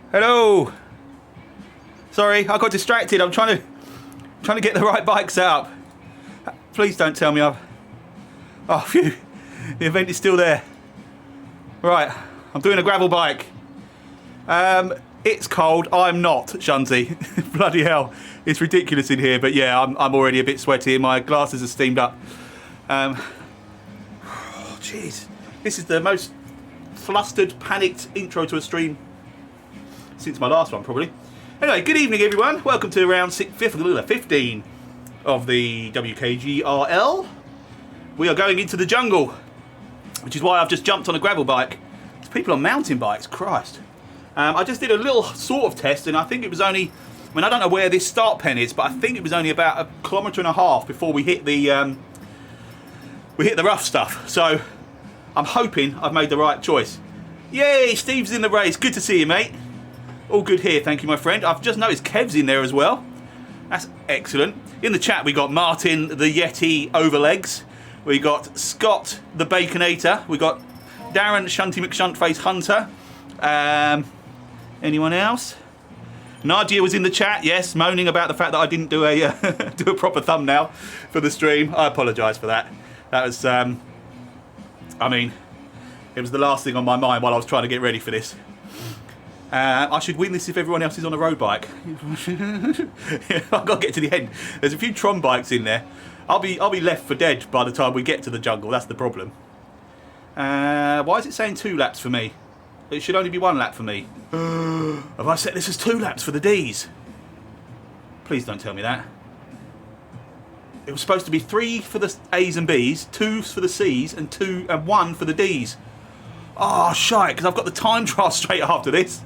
Hello. Sorry, I got distracted. I'm trying to get the right bike set up. Please don't tell me I've... Oh, phew. The event is still there. Right, I'm doing a gravel bike. It's cold. I'm not, Shunsy. Bloody hell. It's ridiculous in here, but yeah, I'm already a bit sweaty. My glasses are steamed up. Jeez. This is the most flustered, panicked intro to a stream since my last one, probably. Anyway, good evening, everyone. Welcome to round 15 of the WKGRL. We are going into the jungle, which is why I've just jumped on a gravel bike. There's people on mountain bikes, Christ. I just did a little sort of test, and I think it was only, I mean, I don't know where this start pen is, but I think it was only about 1.5 kilometres before we hit the rough stuff. So I'm hoping I've made the right choice. Yay, Steve's in the race. Good to see you, mate. All good here, thank you, my friend. I've just noticed Kev's in there as well. That's excellent. In the chat, we got Martin, the Yeti Overlegs. We got Scott, the Baconator. We got Darren, Shunty McShuntface Hunter. Anyone else? Nadia was in the chat, yes, moaning about the fact that I didn't do a do a proper thumbnail for the stream. I apologise for that. That was, I mean, it was the last thing on my mind while I was trying to get ready for this. I should win this if everyone else is on a road bike. I've got to get to the end. There's a few Tron bikes in there. I'll be left for dead by the time we get to the jungle. That's the problem. Why is it saying 2 laps for me? It should only be 1 lap for me. Have I set this as 2 laps for the Ds? Please don't tell me that. It was supposed to be 3 for the A's and B's, 2 for the C's, and 1 for the D's. Oh, shite, because I've got the time trial straight after this.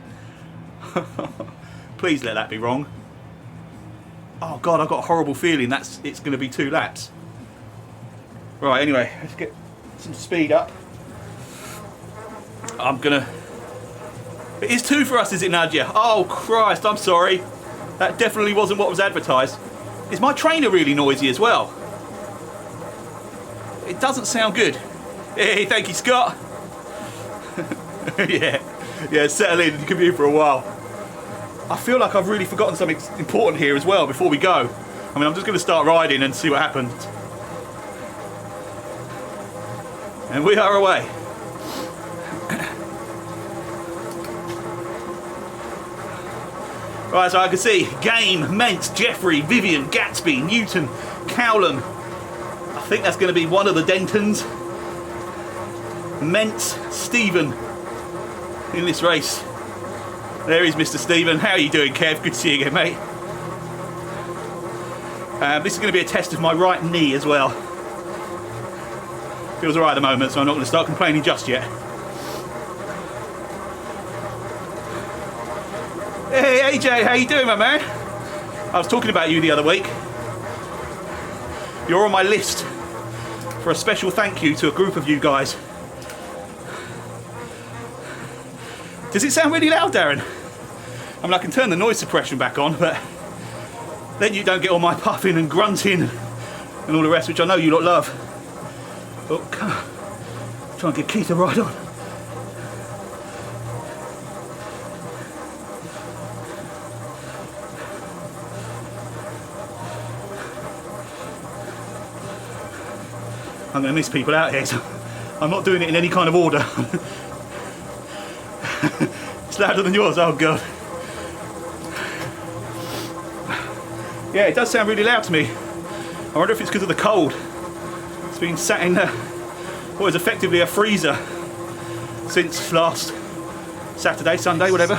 Please let that be wrong. Oh God, I've got a horrible feeling it's going to be 2 laps. Right, anyway, let's get some speed up. It is 2 for us, is it, Nadia? Oh Christ, I'm sorry. That definitely wasn't what was advertised. Is my trainer really noisy as well? It doesn't sound good. Hey, thank you, Scott. yeah, settle in. You can be here for a while. I feel like I've really forgotten something important here as well before we go. I mean, I'm just going to start riding and see what happens. And we are away. Right, so I can see Game, Mentz, Jeffrey, Vivian, Gatsby, Newton, Cowlam. I think that's going to be one of the Dentons. Mentz, Stephen in this race. There is Mr. Stephen. How are you doing, Kev? Good to see you again, mate. This is going to be a test of my right knee as well. Feels alright at the moment, so I'm not going to start complaining just yet. Hey AJ, how you doing, my man? I was talking about you the other week. You're on my list for a special thank you to a group of you guys. Does it sound really loud, Darren? I mean, I can turn the noise suppression back on, but then you don't get all my puffing and grunting and all the rest, which I know you lot love. Oh, come on. Try and get Keith to ride on. I'm going to miss people out here, so I'm not doing it in any kind of order. It's louder than yours, oh God. Yeah, it does sound really loud to me. I wonder if it's because of the cold. It's been sat in what is effectively a freezer since last Saturday, Sunday, whatever.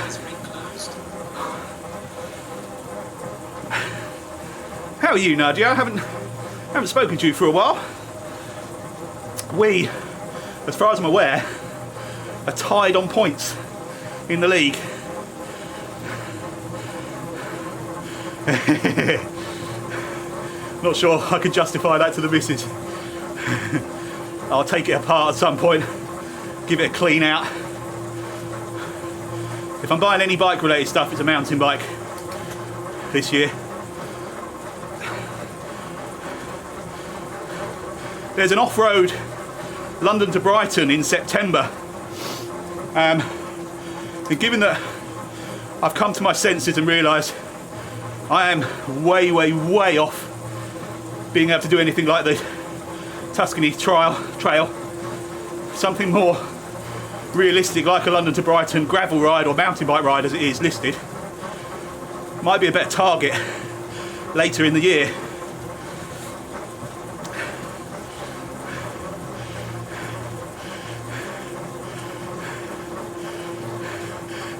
How are you, Nadia? I haven't spoken to you for a while. We, as far as I'm aware, are tied on points in the league. Not sure I could justify that to the missus. I'll take it apart at some point, give it a clean out. If I'm buying any bike related stuff, it's a mountain bike this year. There's an off-road London to Brighton in September. And given that I've come to my senses and realised I am way, way, way off being able to do anything like the Tuscany trail. Something more realistic, like a London to Brighton gravel ride or mountain bike ride as it is listed, might be a better target later in the year.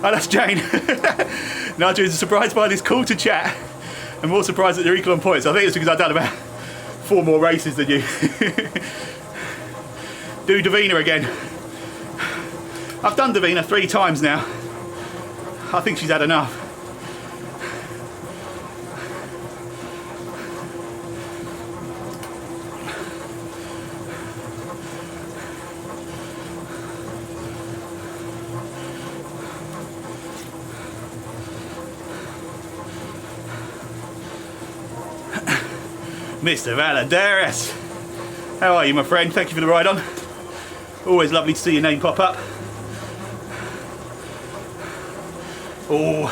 Oh, that's Jane. Nigel is surprised by this call to chat. I'm more surprised that you're equal on points. I think it's because I've done about 4 more races than you. Do Davina again. I've done Davina 3 times now. I think she's had enough. Mr. Valadares, how are you, my friend? Thank you for the ride on. Always lovely to see your name pop up. Oh,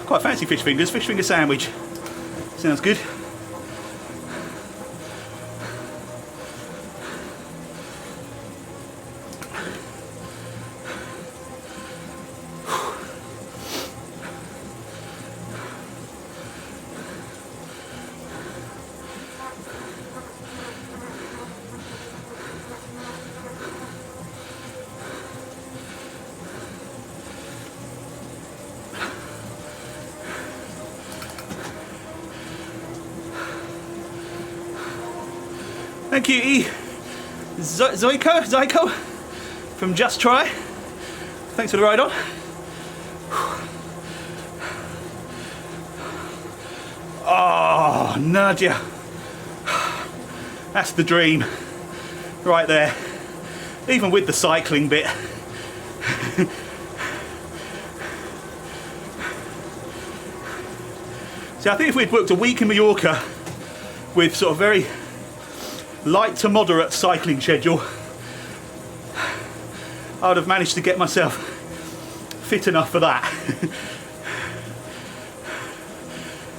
quite fancy fish fingers. Fish finger sandwich. Sounds good. Thank you, E. Zyko from Just Try. Thanks for the ride on. Oh, Nadia. That's the dream. Right there. Even with the cycling bit. See, I think if we'd booked a week in Mallorca with sort of very light to moderate cycling schedule, I would have managed to get myself fit enough for that.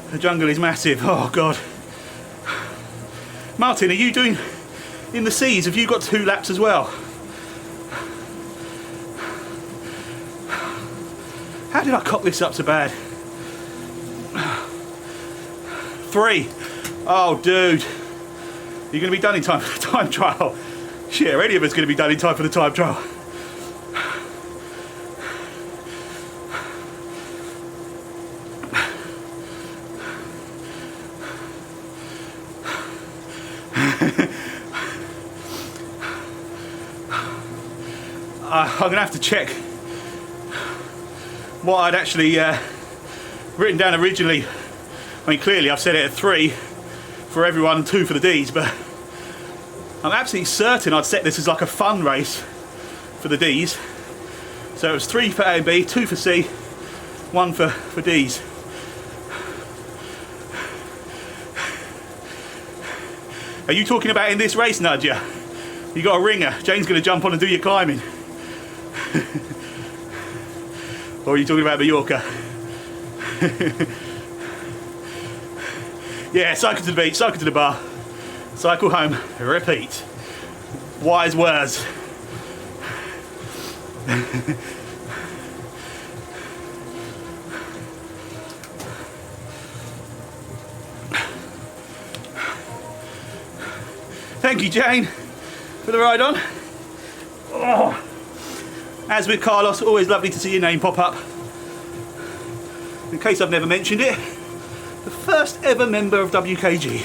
The jungle is massive. Oh God. Martin, are you doing in the seas? Have you got 2 laps as well? How did I cock this up so bad? 3. Oh dude. You're going to be done in time for the time trial. Shit, are any of us going to be done in time for the time trial? I'm going to have to check what I'd actually written down originally. I mean, clearly I've set it at 3 for everyone and 2 for the Ds, but I'm absolutely certain I'd set this as like a fun race for the Ds. So it was 3 for A and B, 2 for C, 1 for Ds. Are you talking about in this race, Nadia? You got a ringer. Jane's going to jump on and do your climbing. Or are you talking about Mallorca? Yeah, cycle to the beach, cycle to the bar, cycle home, repeat. Wise words. Thank you, Jane, for the ride on. Oh. As with Carlos, always lovely to see your name pop up. In case I've never mentioned it, the first ever member of WKG.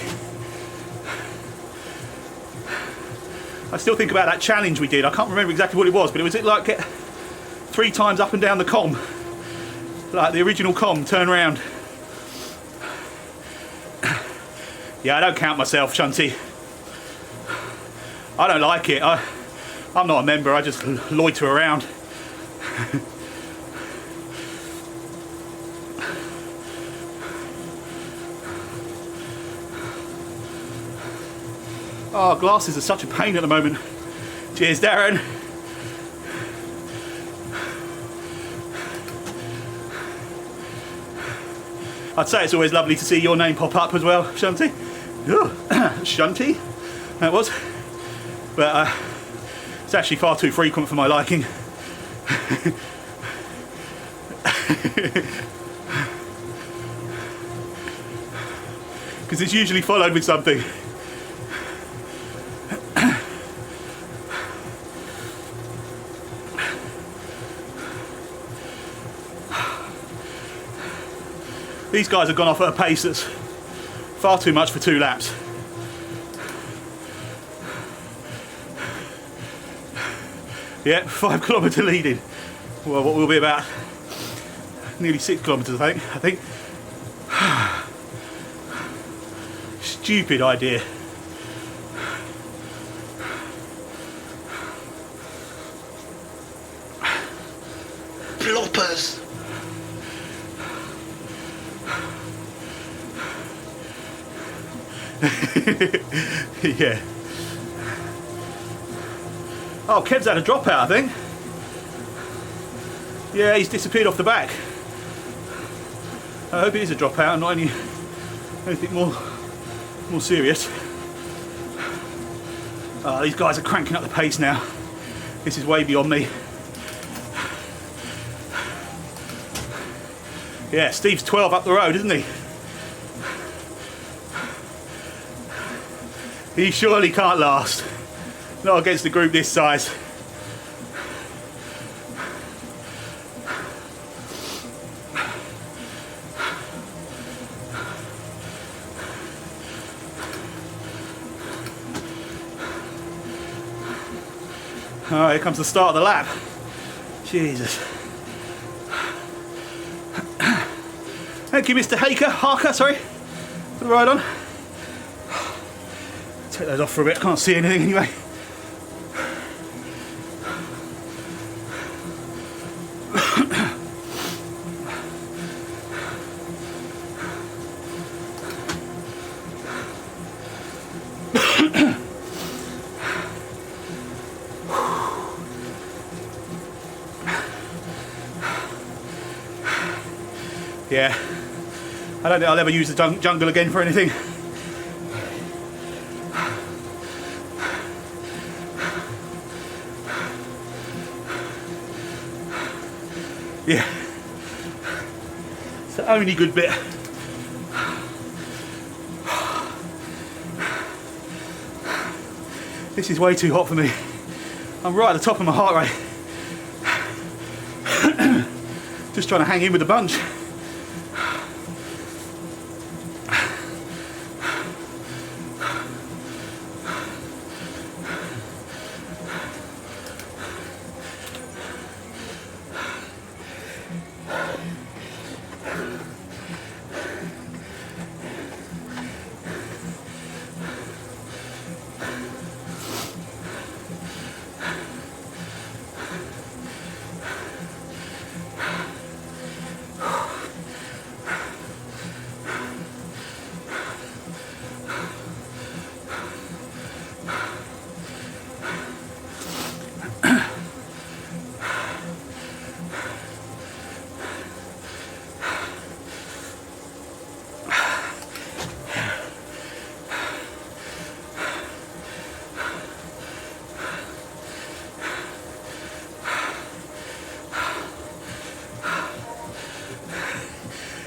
I still think about that challenge we did. I can't remember exactly what it was, but it was like get 3 times up and down the comm, like the original comm, turn round. Yeah, I don't count myself, Shunty. I don't like it. I'm not a member, I just loiter around. Oh, glasses are such a pain at the moment. Cheers, Darren. I'd say it's always lovely to see your name pop up as well, Shunty. Shunty, that was. But it's actually far too frequent for my liking. Because it's usually followed with something. These guys have gone off at a pace that's far too much for 2 laps. Yeah, 5 kilometre leading. Well, what will be about nearly 6 kilometres, I think. Stupid idea. Floppers. Yeah. Oh, Kev's had a dropout, I think. Yeah, he's disappeared off the back. I hope it is a dropout and not anything more serious. Oh, these guys are cranking up the pace now. This is way beyond me. Yeah, Steve's 12 up the road, isn't he? He surely can't last. Not against a group this size. Oh, here comes the start of the lap. Jesus. Thank you, Mr. Harker, sorry, for the ride on. Take those off for a bit, can't see anything anyway. Yeah, I don't think I'll ever use the jungle again for anything. Yeah, it's the only good bit. This is way too hot for me. I'm right at the top of my heart rate. Just trying to hang in with the bunch.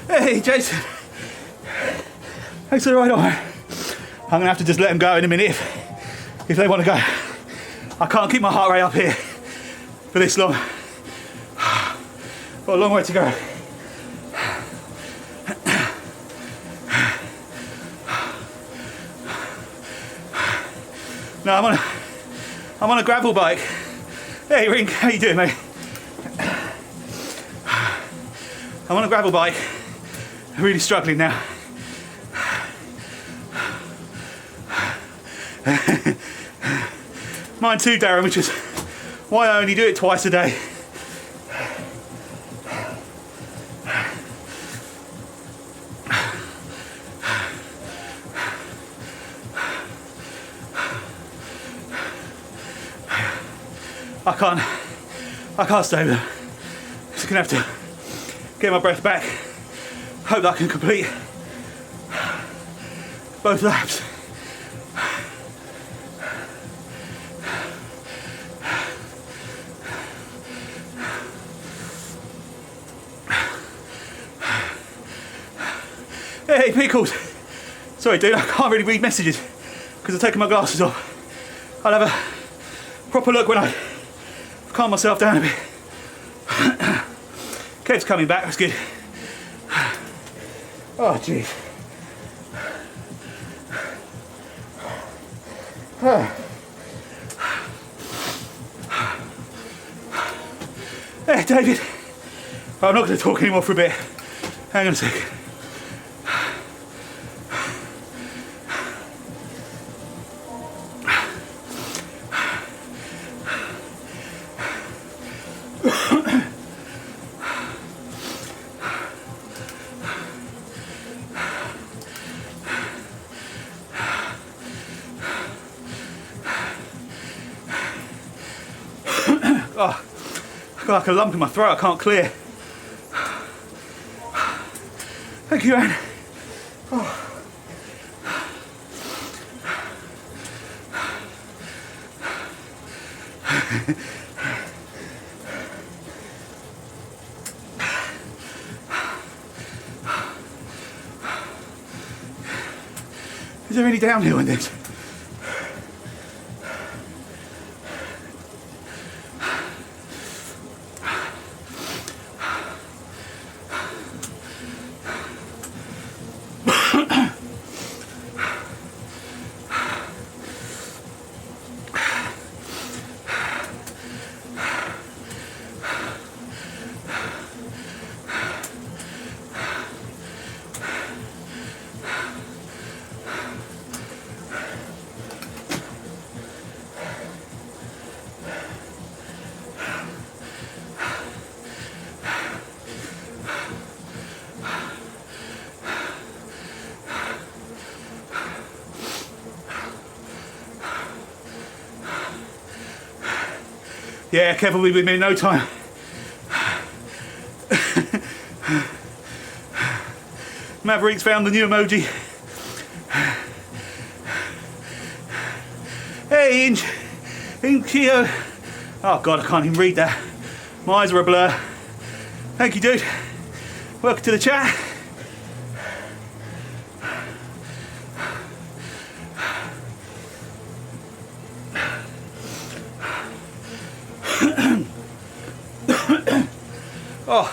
Hey Jason, thanks for the ride on. I'm gonna have to just let them go in a minute if they want to go. I can't keep my heart rate up here for this long. Got a long way to go. No, I'm on a gravel bike. Hey Rink, how you doing, mate? I'm on a gravel bike. I'm really struggling now. Mine too, Darren, which is why I only do it twice a day. I can't stay with them. Just gonna have to get my breath back Hope that I can complete both laps. Hey, Pickles! Sorry, dude, I can't really read messages because I've taken my glasses off. I'll have a proper look when I calm myself down a bit. Kev's coming back, that's good. Oh, jeez. Hey, David. I'm not going to talk anymore for a bit. Hang on a second. Oh, I've got like a lump in my throat I can't clear. Thank you, Anne. Oh. Is there any downhill in this? Yeah, Kev will be with me in no time. Maverick's found the new emoji. Hey, Inchio. Oh God, I can't even read that. My eyes are a blur. Thank you, dude. Welcome to the chat. Oh.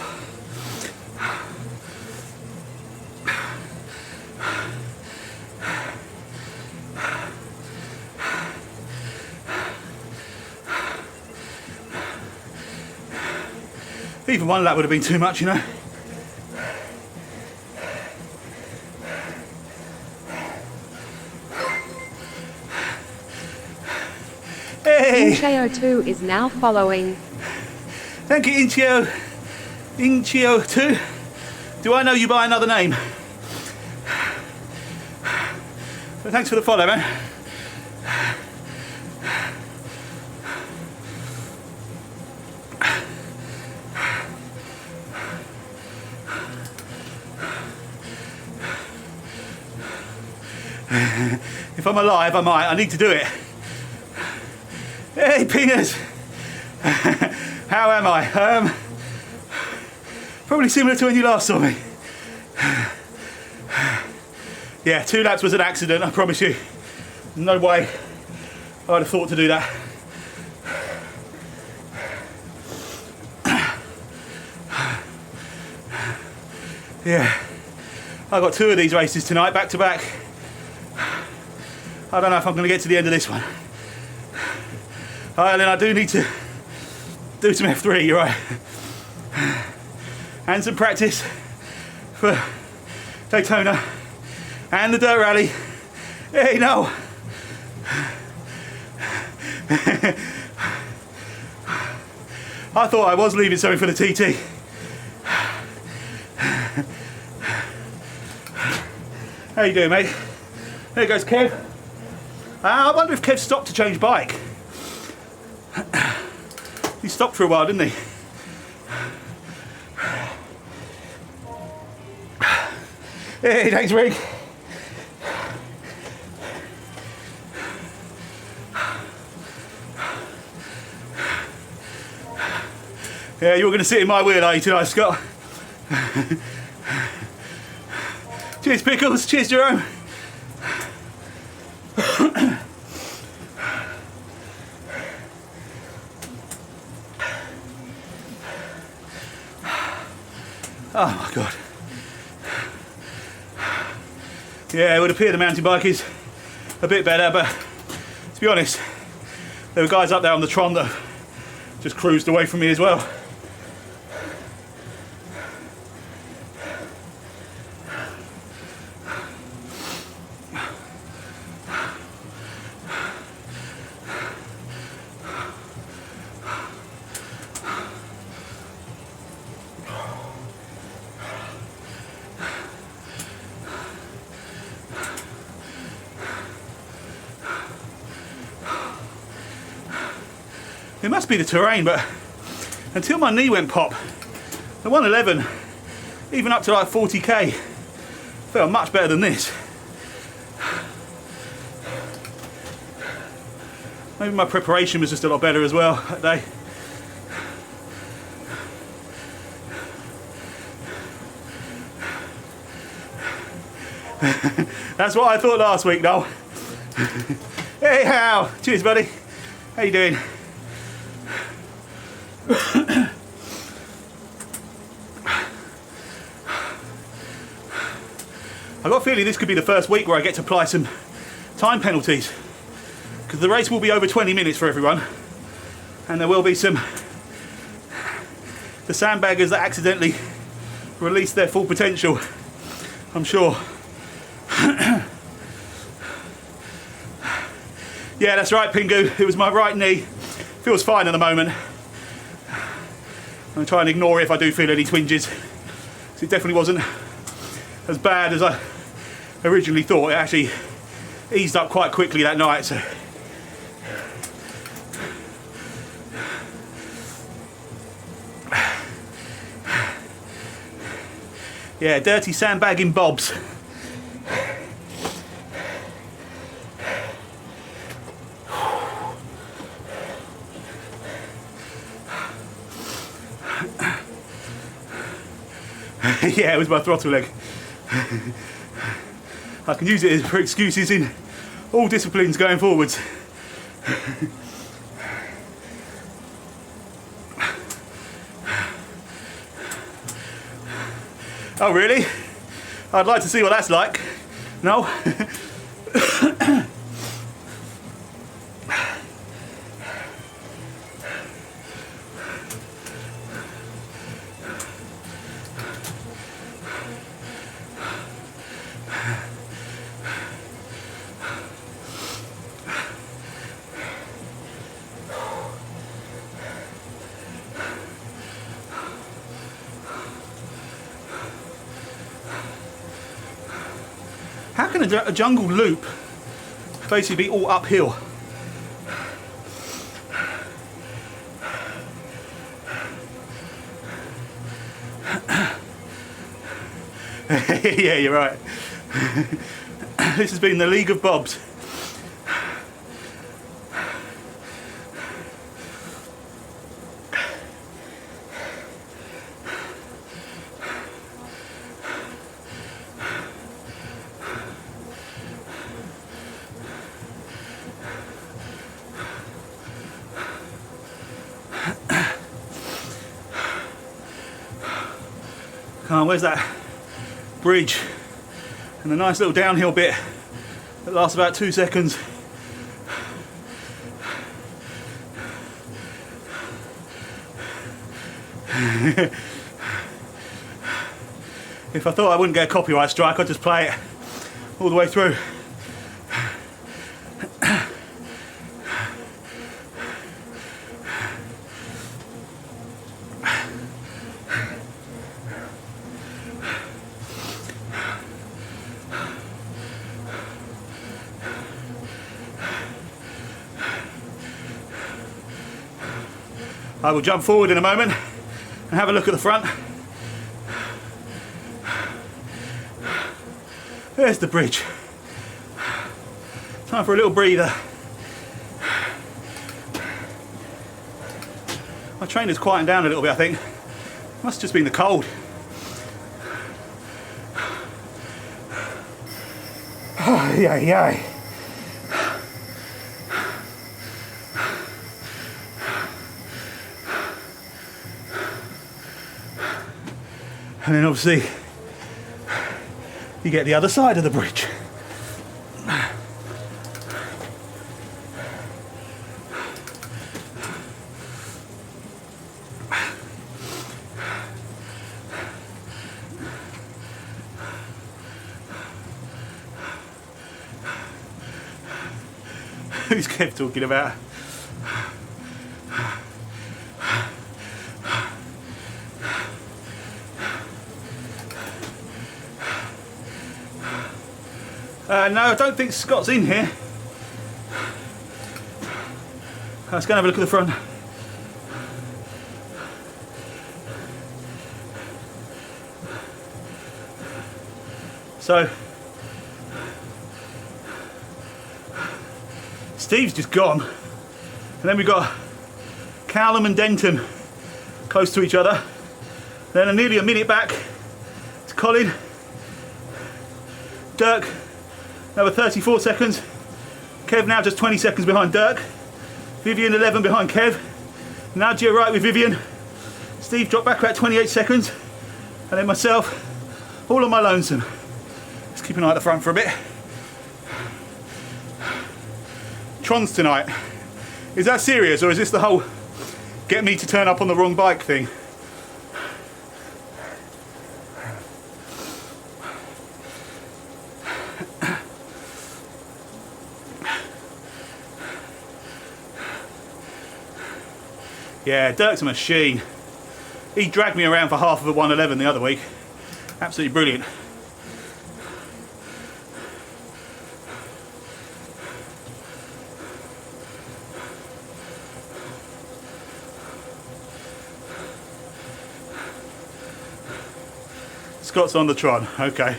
Even one lap would have been too much, you know. Hey! Inchio2 is now following. Thank you, Inchio2. Do I know you by another name? But thanks for the follow, man. If I'm alive, I might. I need to do it. Hey, Penis! How am I? Probably similar to when you last saw me. Yeah, 2 laps was an accident, I promise you. No way I'd have thought to do that. Yeah, I got 2 of these races tonight, back to back. I don't know if I'm going to get to the end of this one. And then I do need to do some F3, you're right. And some practice for Daytona and the dirt rally. Hey, no. I thought I was leaving something for the TT. How you doing, mate? There goes Kev. I wonder if Kev stopped to change bike. He stopped for a while, didn't he? Hey, thanks, Rick. Yeah, you're going to sit in my wheel, are you, tonight, Scott? Cheers, Pickles. Cheers, Jerome. Oh my God. Yeah, it would appear the mountain bike is a bit better, but to be honest, there were guys up there on the Tron that just cruised away from me as well. It must be the terrain, but until my knee went pop, the 111, even up to like 40k, felt much better than this. Maybe my preparation was just a lot better as well that day. That's what I thought last week, Noel. Hey, Hal. Cheers, buddy. How you doing? I got a feeling this could be the first week where I get to apply some time penalties, because the race will be over 20 minutes for everyone, and there will be the sandbaggers that accidentally release their full potential, I'm sure. Yeah, that's right, Pingu. It was my right knee. Feels fine at the moment. I'm trying to ignore it if I do feel any twinges. It definitely wasn't as bad as I originally thought. It actually eased up quite quickly that night. So. Yeah, dirty sandbagging bobs. Yeah, it was my throttle leg. I can use it for excuses in all disciplines going forwards. Oh really? I'd like to see what that's like. No? How can a jungle loop basically be all uphill? Yeah, you're right. This has been the League of Bobs. Come on, where's that bridge? And the nice little downhill bit that lasts about 2 seconds. If I thought I wouldn't get a copyright strike, I'd just play it all the way through. I will jump forward in a moment and have a look at the front. There's the bridge. Time for a little breather. My trainer's quieting down a little bit, I think. Must have just been the cold. Yeah. And then obviously you get the other side of the bridge. Who's Kev talking about? No, I don't think Scott's in here. Let's go and have a look at the front. So, Steve's just gone. And then we've got Callum and Denton close to each other. Then nearly a minute back, it's Colin, Dirk, another 34 seconds. Kev now just 20 seconds behind Dirk. Vivian 11 behind Kev. Nadia right with Vivian. Steve dropped back about 28 seconds. And then myself, all on my lonesome. Let's keep an eye at the front for a bit. Trons tonight. Is that serious, or is this the whole get me to turn up on the wrong bike thing? Yeah, Dirk's a machine. He dragged me around for half of a 111 the other week. Absolutely brilliant. Scott's on the Tron, okay.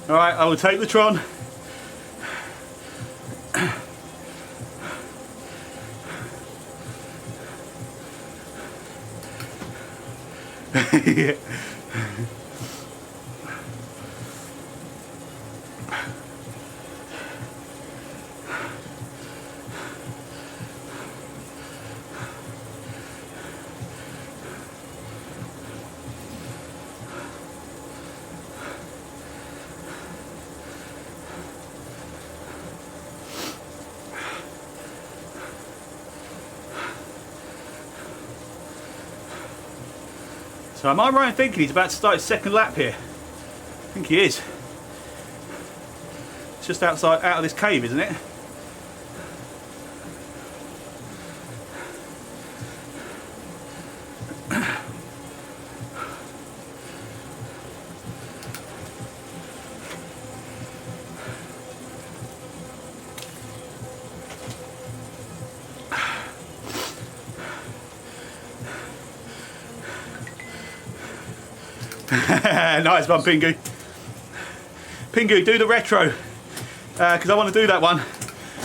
Alright, I will take the Tron. Yeah. So am I right in thinking he's about to start his second lap here? I think he is. It's just out of this cave, isn't it? Nice one, Pingu. Pingu, do the retro, because I want to do that one.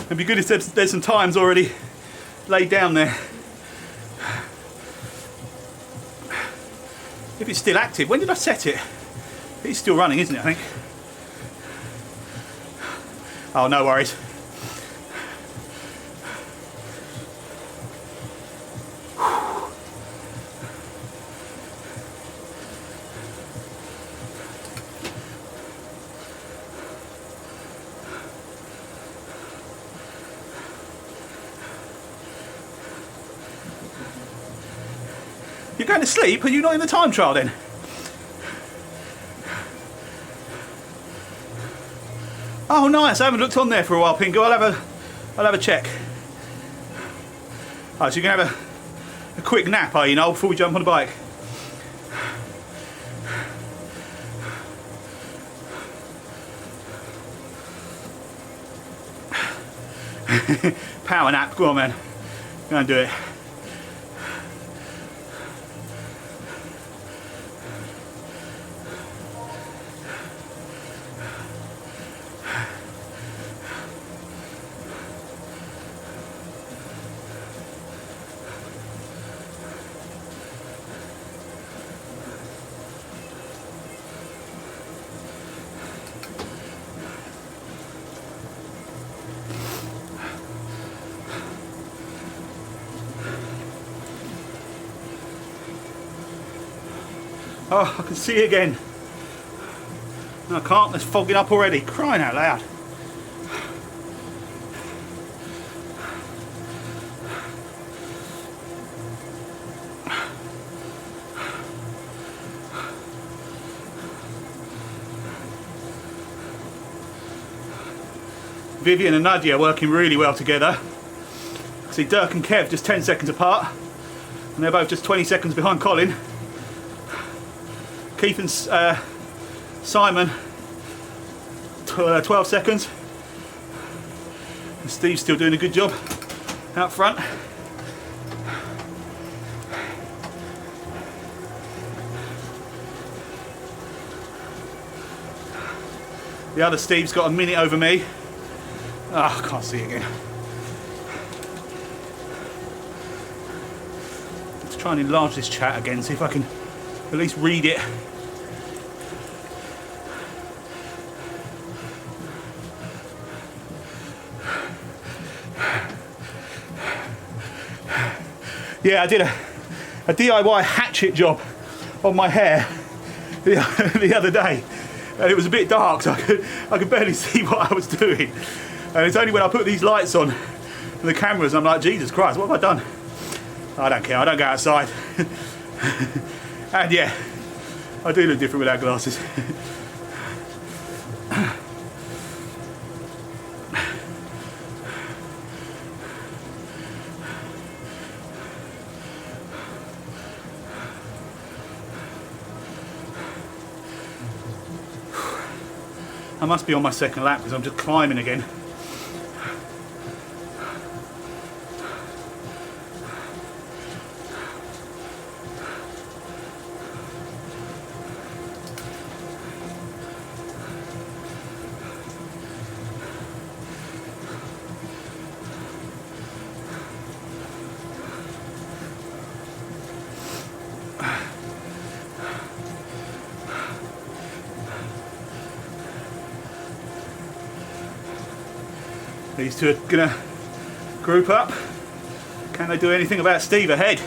It'd be good if there's some times already laid down there. If it's still active, when did I set it? It's still running, isn't it, I think? Oh, no worries. You're going to sleep? Are you not in the time trial then? Oh nice, I haven't looked on there for a while, Pingu. I'll have a check. Oh, so you're going to have a quick nap, are you, Noel, before we jump on the bike? Power nap, go on man. Go and do it. Oh, I can see it again. No, I can't. It's fogging up already. Crying out loud. Vivian and Nadia are working really well together. See Dirk and Kev just 10 seconds apart, and they're both just 20 seconds behind Colin. Keith and Simon 12 seconds. And Steve's still doing a good job out front. The other Steve's got a minute over me. Oh, I can't see it again. Let's try and enlarge this chat again, see if I can at least read it. Yeah, I did a DIY hatchet job on my hair the other day, and it was a bit dark, so I could barely see what I was doing. And it's only when I put these lights on and the cameras, I'm like, Jesus Christ, what have I done? I don't care, I don't go outside. And yeah, I do look different without glasses. I must be on my second lap because I'm just climbing again. These two are gonna group up. Can they do anything about Steve ahead?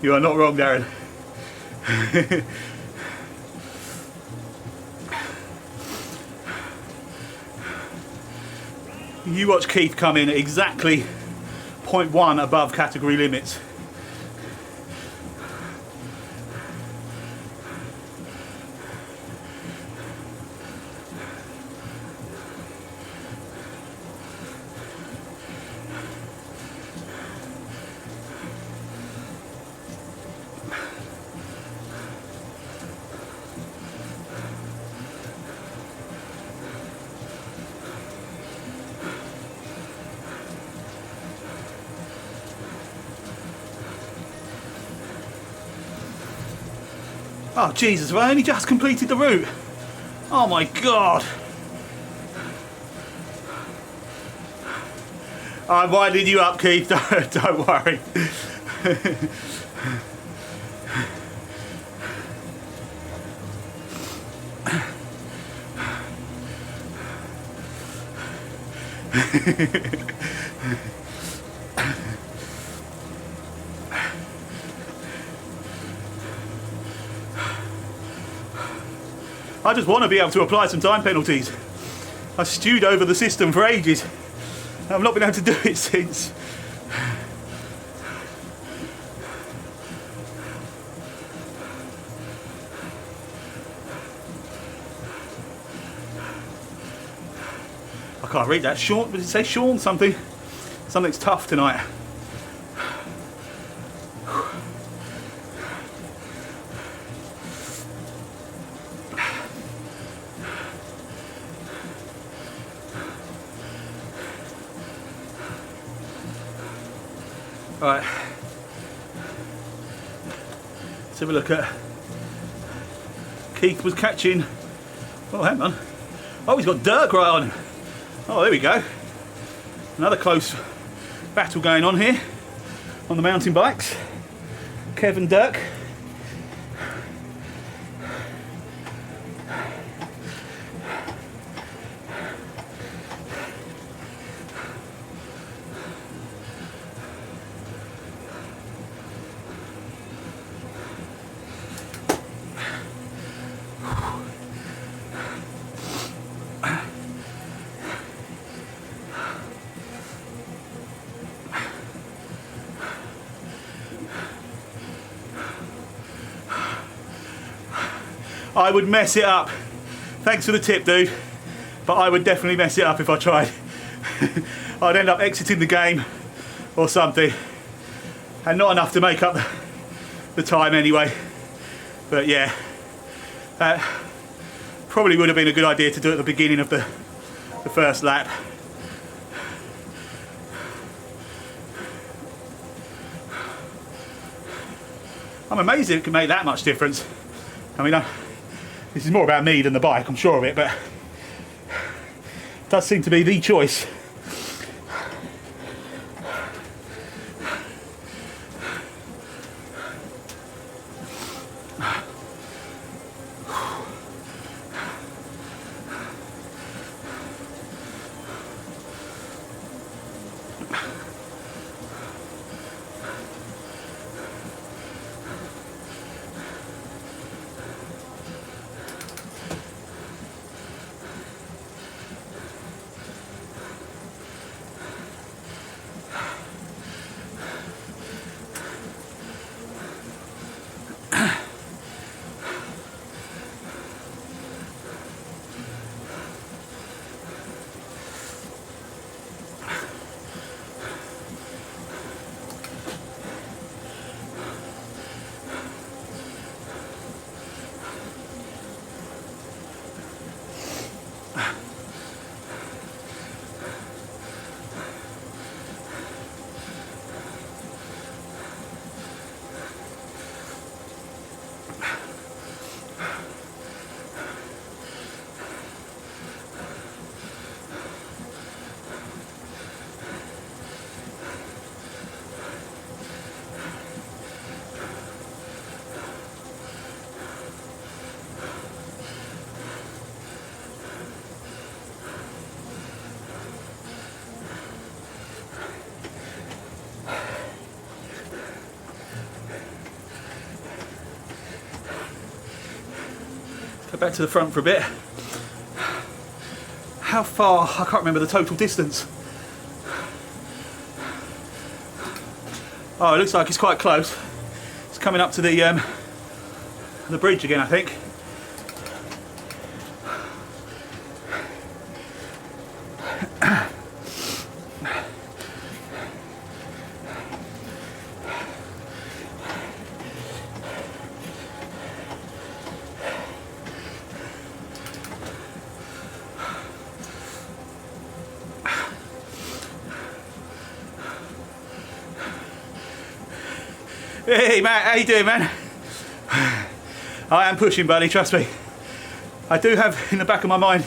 You are not wrong, Darren. You watch Keith come in at exactly 0.1 above category limits. Oh Jesus, have I only just completed the route? Oh my God. I'm winding you up, Keith, don't worry. I just want to be able to apply some time penalties. I stewed over the system for ages. I've not been able to do it since. I can't read that. Sean, did it say Sean something? Something's tough tonight. Right, let's have a look at. Keith was catching. Oh, hang on. Oh, he's got Dirk right on him. Oh, there we go. Another close battle going on here on the mountain bikes. Kev and Dirk. I would mess it up. Thanks for the tip, dude. But I would definitely mess it up if I tried. I'd end up exiting the game or something. And not enough to make up the time anyway. But yeah, that probably would have been a good idea to do at the beginning of the first lap. I'm amazed it can make that much difference. I mean, this is more about me than the bike, I'm sure of it, but it does seem to be the choice. Go back to the front for a bit. How far? I can't remember the total distance. Oh, it looks like it's quite close. It's coming up to the bridge again, I think. Hey Matt, how you doing, man? I am pushing, buddy, trust me. I do have in the back of my mind,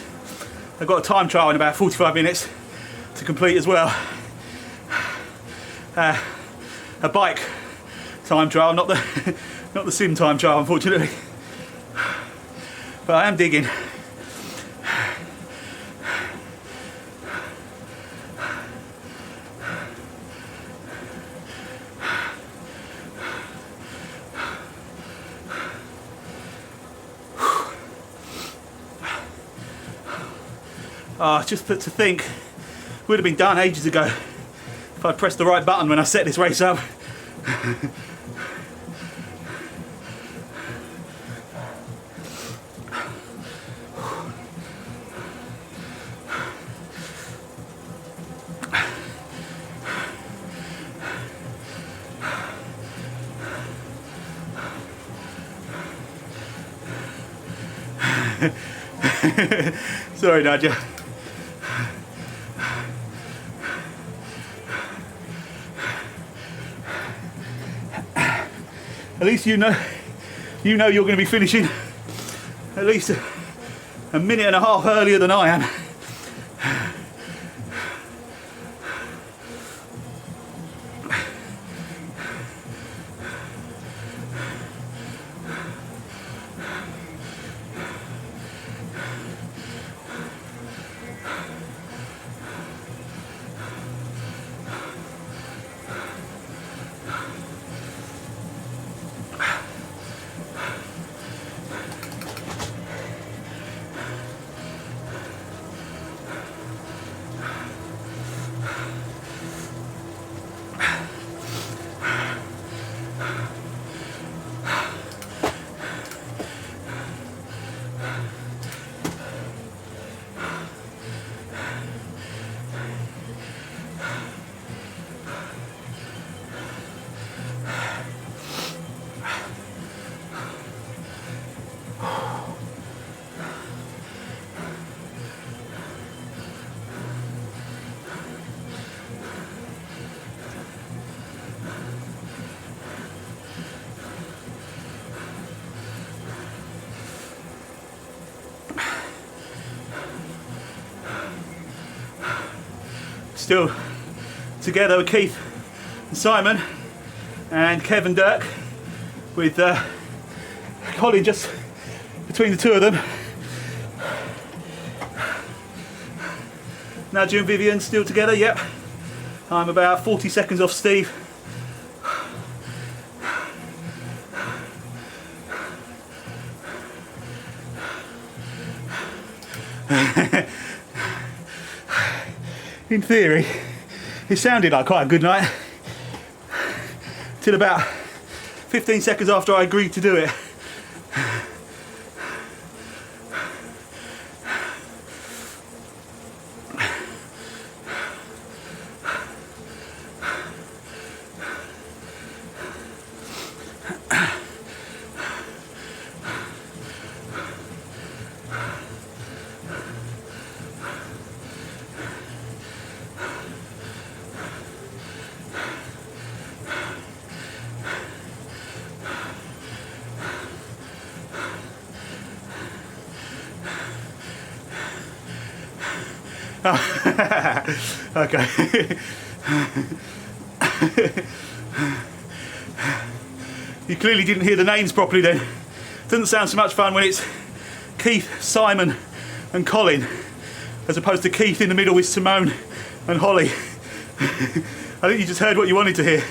I've got a time trial in about 45 minutes to complete as well. A bike time trial, not the sim time trial, unfortunately. But I am digging. Just to think, would have been done ages ago if I'd pressed the right button when I set this race up. Sorry, Nadia. At least you know you're going to be finishing at least a minute and a half earlier than I am. Still together with Keith and Simon and Kev and Dirk, with Colin just between the two of them. Nadia and Vivian still together, yep. I'm about 40 seconds off Steve. In theory, it sounded like quite a good night, till about 15 seconds after I agreed to do it. Okay. You clearly didn't hear the names properly then. Doesn't sound so much fun when it's Keith, Simon and Colin, as opposed to Keith in the middle with Simone and Holly. I think you just heard what you wanted to hear.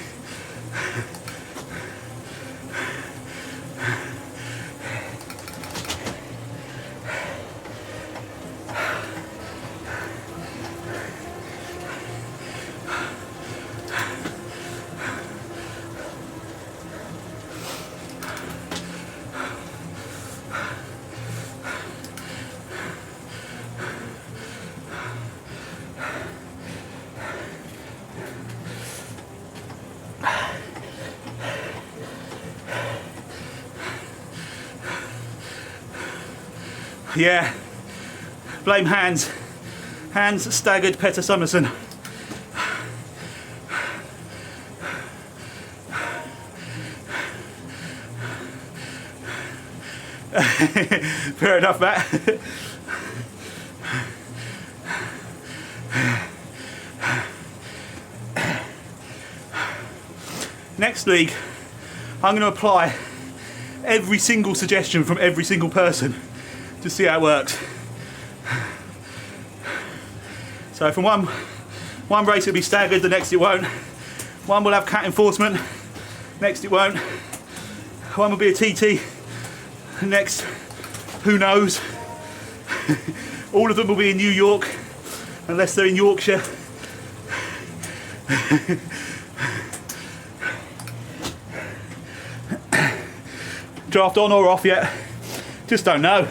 Yeah, blame Hans. Hans staggered Petter Summerson. Fair enough, Matt. Next league, I'm going to apply every single suggestion from every single person to see how it works. So from one race it'll be staggered, the next it won't. One will have cat enforcement, next it won't. One will be a TT, next, who knows. All of them will be in New York. unless they're in Yorkshire. Draft on or off yet? Just don't know.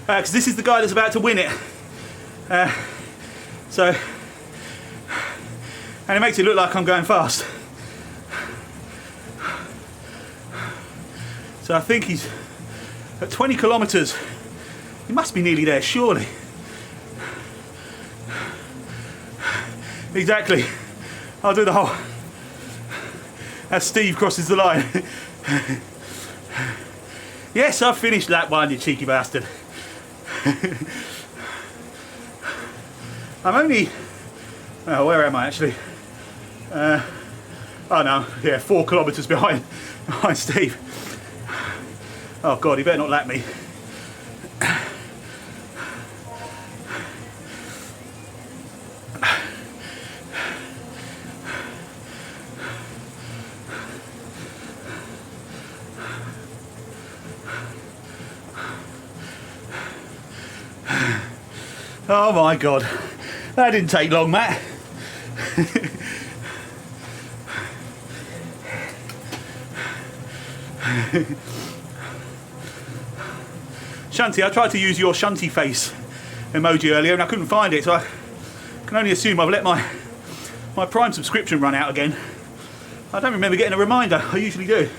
Because this is the guy that's about to win it. So, and it makes it look like I'm going fast. So I think he's at 20 kilometres. He must be nearly there, surely. Exactly. I'll do the whole as Steve crosses the line. Yes, I've finished lap 1, you cheeky bastard. I'm only, oh, where am I actually? Oh no, yeah, 4 kilometres behind Steve. Oh God, he better not lap me. Oh my God, that didn't take long, Matt. Shunty, I tried to use your shunty face emoji earlier and I couldn't find it, so I can only assume I've let my Prime subscription run out again. I don't remember getting a reminder, I usually do.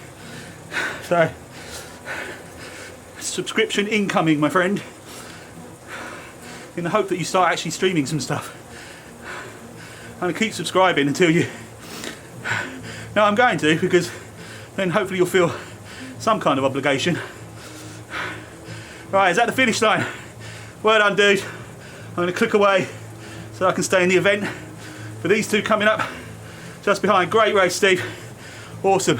So, subscription incoming, my friend. In the hope that you start actually streaming some stuff. I'm going to keep subscribing until you... No, I'm going to, because then hopefully you'll feel some kind of obligation. Right, is that the finish line? Well done, dude. I'm going to click away so I can stay in the event. For these two coming up just behind. Great race, Steve. Awesome.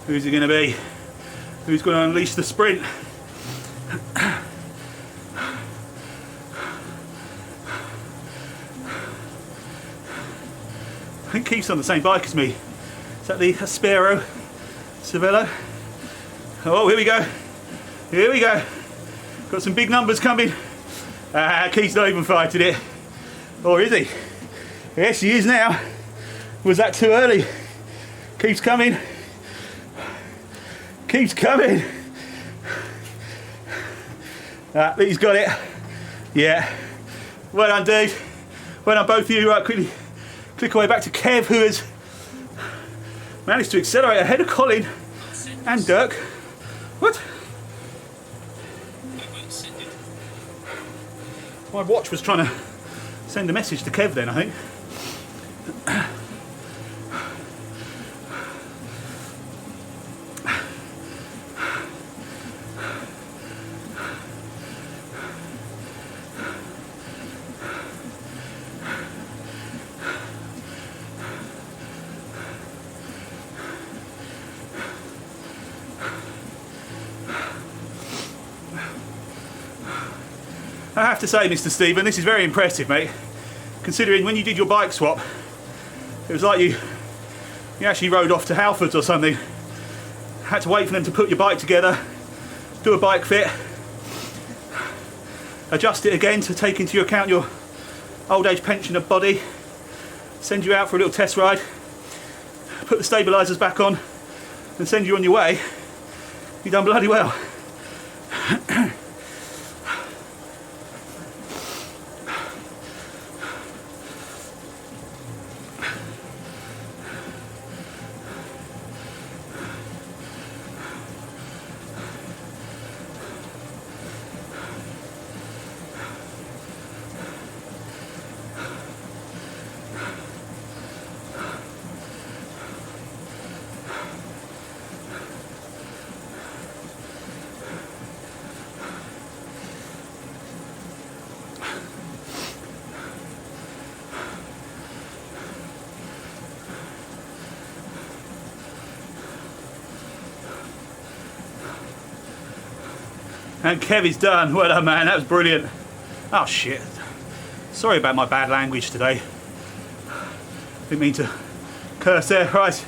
Who's it going to be? Who's going to unleash the sprint? I think Keith's on the same bike as me. Is that the Aspero Cervelo? Oh, here we go. Here we go. Got some big numbers coming. Keith's not even fighting it. Or is he? Yes, he is now. Was that too early? Keith's coming. Keeps coming. He's got it. Yeah. Well done, dude. Well done, both of you. Right, quickly click away back to Kev, who has managed to accelerate ahead of Colin and Dirk. What? My watch was trying to send a message to Kev then, I think. I have to say, Mr. Stephen, this is very impressive, mate. Considering when you did your bike swap, it was like you actually rode off to Halfords or something. Had to wait for them to put your bike together, do a bike fit, adjust it again to take into account your old age pensioner body, send you out for a little test ride, put the stabilisers back on, and send you on your way. You've done bloody well. And Kevy's done. Well done, man. That was brilliant. Oh, shit. Sorry about my bad language today. Didn't mean to curse there. Right.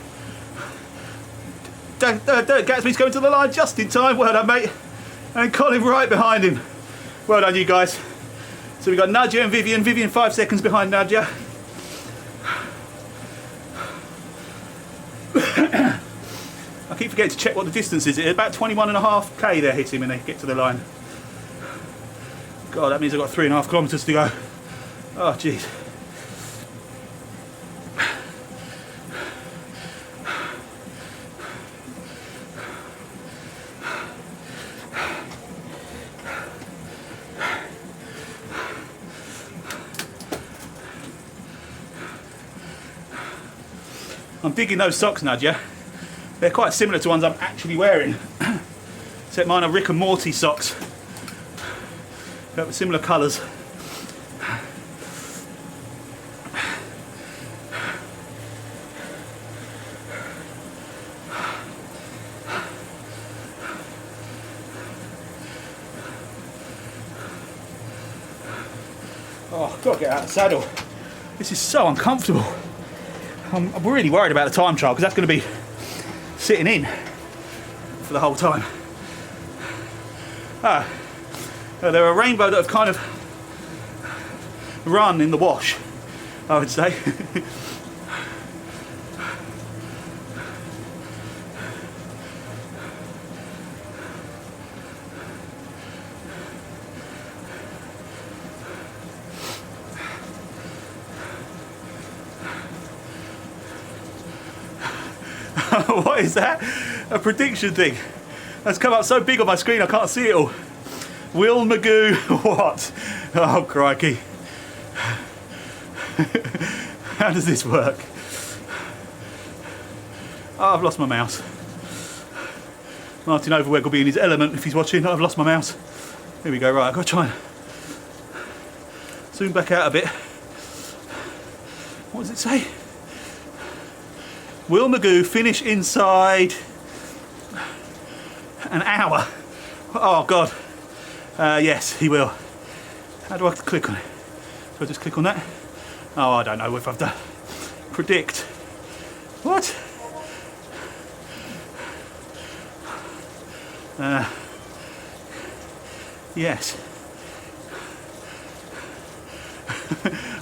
Gatsby's coming to the line just in time. Well done, mate. And Colin right behind him. Well done, you guys. So we've got Nadia and Vivian. Vivian 5 seconds behind Nadia. I keep forgetting to check what the distance is. It's about 21.5k they're hitting when they get to the line. God, that means I've got 3.5 kilometres to go. Oh, jeez. I'm digging those socks, Nadia. They're quite similar to ones I'm actually wearing. Except mine are Rick and Morty socks. They're similar colours. Oh, I've got to get out of the saddle. This is so uncomfortable. I'm really worried about the time trial because that's going to be sitting in for the whole time. They're a rainbow that have kind of run in the wash, I would say. What is that? A prediction thing. That's come up so big on my screen I can't see it all. Will Magoo what? Oh crikey. How does this work? Oh, I've lost my mouse. Martin Overweg will be in his element if he's watching. I've lost my mouse. Here we go, right, I've got to try and zoom back out a bit. What does it say? Will Magoo finish inside an hour? Oh God. Yes, he will. How do I click on it? Do I just click on that? Oh, I don't know if I've done. Predict. What? Yes.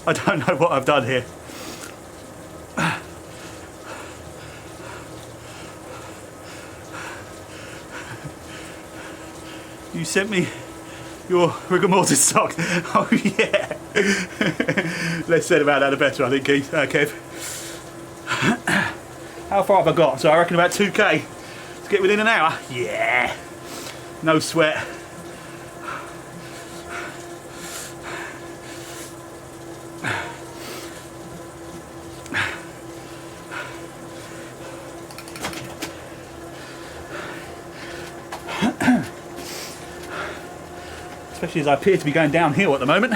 I don't know what I've done here. You sent me your rigor mortis sock. Oh yeah. Less said about that the better, I think, Keith. Kev. How far have I got? So I reckon about 2k to get within an hour. Yeah. No sweat. Especially as I appear to be going downhill at the moment.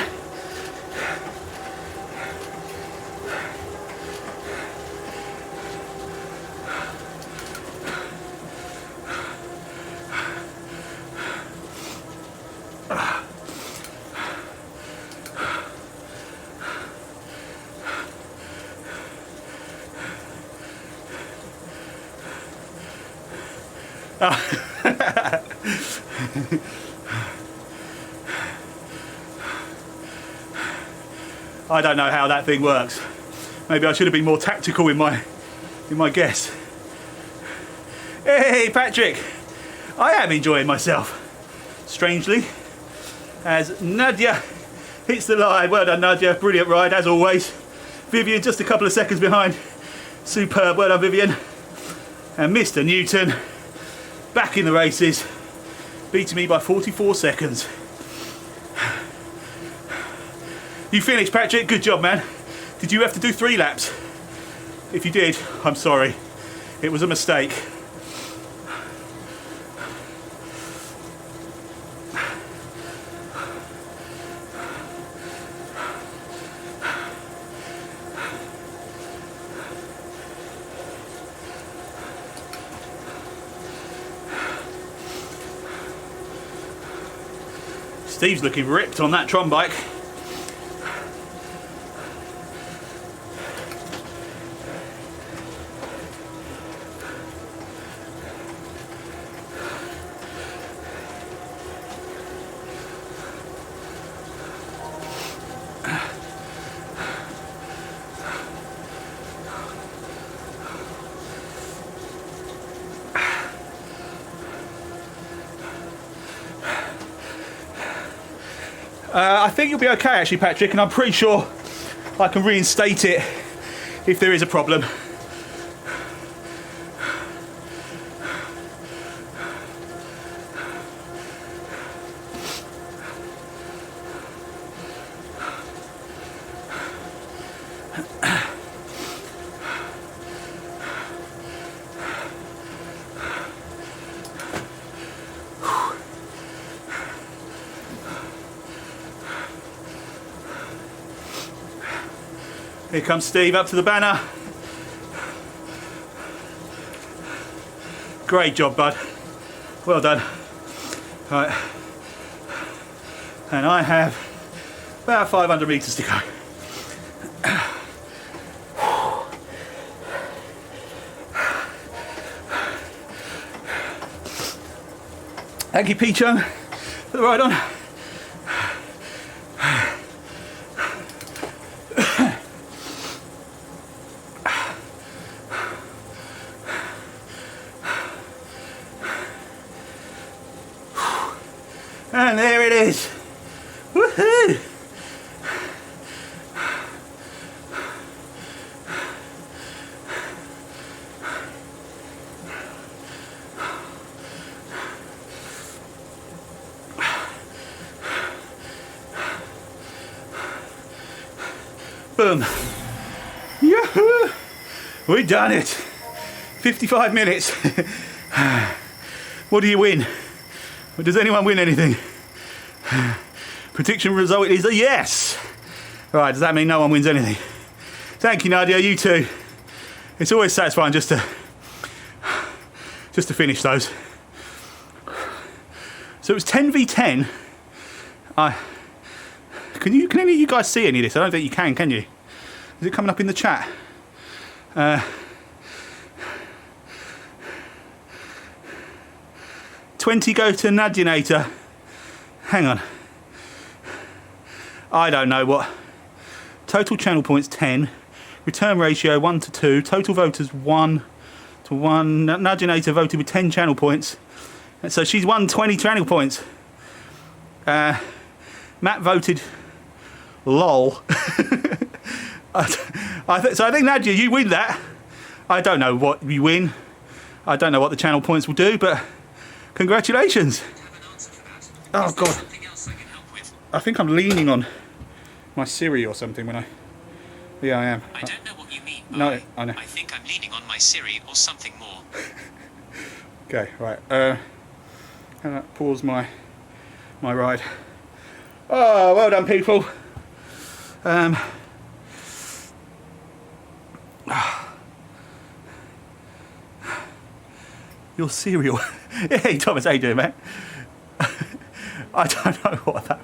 I don't know how that thing works. Maybe I should have been more tactical in my guess. Hey Patrick, I am enjoying myself. Strangely, as Nadia hits the line. Well done, Nadia. Brilliant ride as always. Vivian just a couple of seconds behind. Superb. Well done, Vivian. And Mr. Newton back in the races, beating me by 44 seconds. You finished, Patrick. Good job, man. Did you have to do 3 laps? If you did, I'm sorry. It was a mistake. Steve's looking ripped on that Tron bike. I think you'll be okay actually, Patrick, and I'm pretty sure I can reinstate it if there is a problem. Here comes Steve up to the banner. Great job, bud. Well done. Right. And I have about 500 metres to go. Thank you, P-Chung, for the ride on. And there it is. Woohoo! Boom. Yahoo! We done it. 55 minutes. What do you win? Does anyone win anything? Prediction result is a yes. Right, does that mean no one wins anything? Thank you, Nadia, you too. It's always satisfying just to finish those. So it was 10v10. Can any of you guys see any of this? I don't think you can you? Is it coming up in the chat? 20 go to Nadinator. Hang on. I don't know what. Total channel points 10. Return ratio 1 to 2. Total voters 1 to 1. Nadinator voted with 10 channel points. And so she's won 20 channel points. Matt voted lol. So I think, Nadia, you win that. I don't know what you win. I don't know what the channel points will do, but congratulations. Oh, God. I think I'm leaning on my Siri or something when I... Yeah, I am. I don't know what you mean by... No, I know. I think I'm leaning on my Siri or something more. Okay, right. Pause my ride. Oh, well done, people. Your cereal. Hey, Thomas, how you doing, man? I don't know what that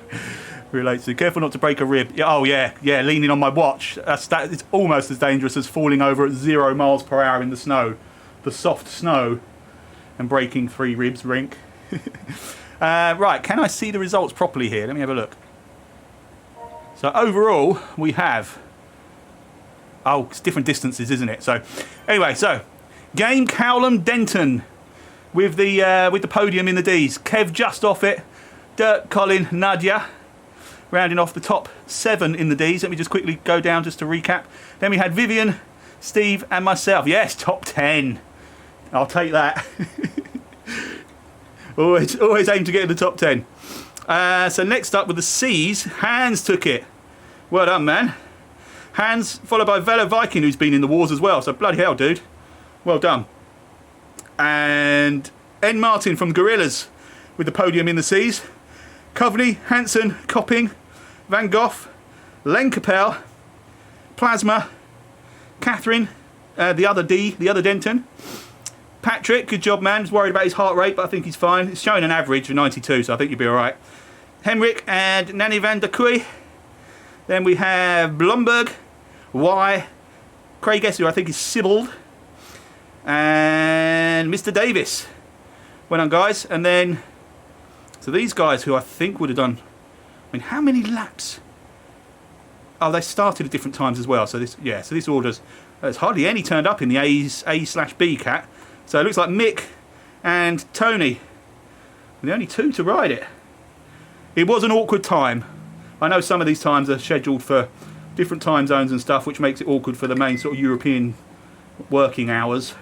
relates to. Careful not to break a rib. Oh, yeah, leaning on my watch. It's almost as dangerous as falling over at 0 miles per hour in the snow. The soft snow. And breaking 3 ribs, rink. Right, can I see the results properly here? Let me have a look. So overall, we have... Oh, it's different distances, isn't it? So, anyway, so... Game Cowlam Denton with the podium in the Ds. Kev just off it. Dirk, Colin, Nadia. Rounding off the top 7 in the Ds. Let me just quickly go down just to recap. Then we had Vivian, Steve and myself. Yes, top 10. I'll take that. always aim to get in the top 10. So next up with the Cs, Hans took it. Well done, man. Hans, followed by Velo Viking, who's been in the wars as well. So bloody hell, dude. Well done. And N. Martin from Gorillas with the podium in the Cs. Coveney, Hansen, Copping, Van Gogh, Len Capel, Plasma, Catherine, the other Denton. Patrick, good job, man. He's worried about his heart rate, but I think he's fine. It's showing an average of 92, so I think you'll be all right. Henrik and Nanny van der Kooi. Then we have Blomberg, Y, Craig S, who I think is Sibbald, and Mr. Davis. Well done, guys. And then, so these guys who I think would have done, I mean, how many laps? Oh, they started at different times as well. So this, yeah, so this order's, there's hardly any turned up in the A/B cat. So it looks like Mick and Tony, the only two to ride it. It was an awkward time. I know some of these times are scheduled for different time zones and stuff, which makes it awkward for the main sort of European working hours.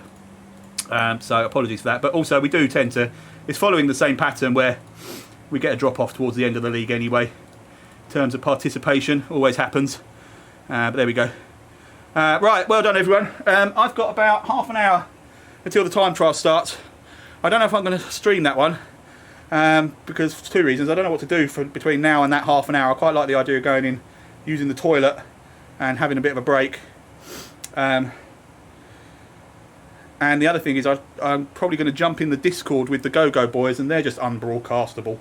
So apologies for that. But also we do tend to, it's following the same pattern where we get a drop off towards the end of the league anyway. In terms of participation, always happens. But there we go. Right, well done everyone. I've got about half an hour until the time trial starts. I don't know if I'm going to stream that one. Because for two reasons. I don't know what to do for between now and that half an hour. I quite like the idea of going in, using the toilet and having a bit of a break. And the other thing is I'm probably going to jump in the Discord with the Go-Go boys, and they're just unbroadcastable.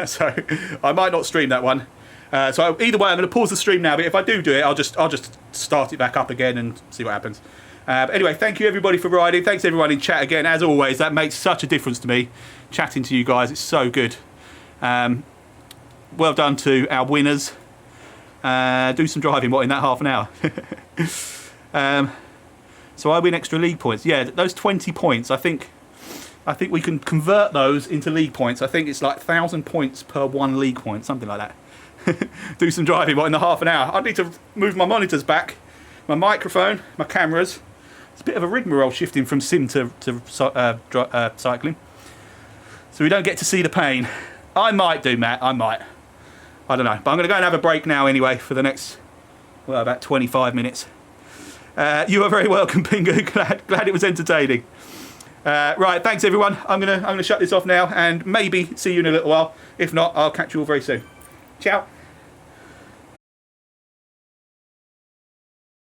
So I might not stream that one. So either way, I'm going to pause the stream now, but if I do it, I'll just start it back up again and see what happens. But anyway, thank you everybody for riding. Thanks everyone in chat again. As always, that makes such a difference to me, chatting to you guys. It's so good. Well done to our winners. Do some driving, what, in that half an hour? So I win extra league points. Yeah, those 20 points, I think we can convert those into league points. I think it's like 1,000 points per 1 league point, something like that. Do some driving, what, in the half an hour? I need to move my monitors back, my microphone, my cameras. It's a bit of a rigmarole shifting from sim to cycling. So we don't get to see the pain. I might do, Matt, I might. I don't know. But I'm going to go and have a break now anyway for the next, well, about 25 minutes. You are very welcome, Pingu. Glad it was entertaining. Right, thanks everyone. I'm gonna shut this off now and maybe see you in a little while. If not, I'll catch you all very soon. Ciao.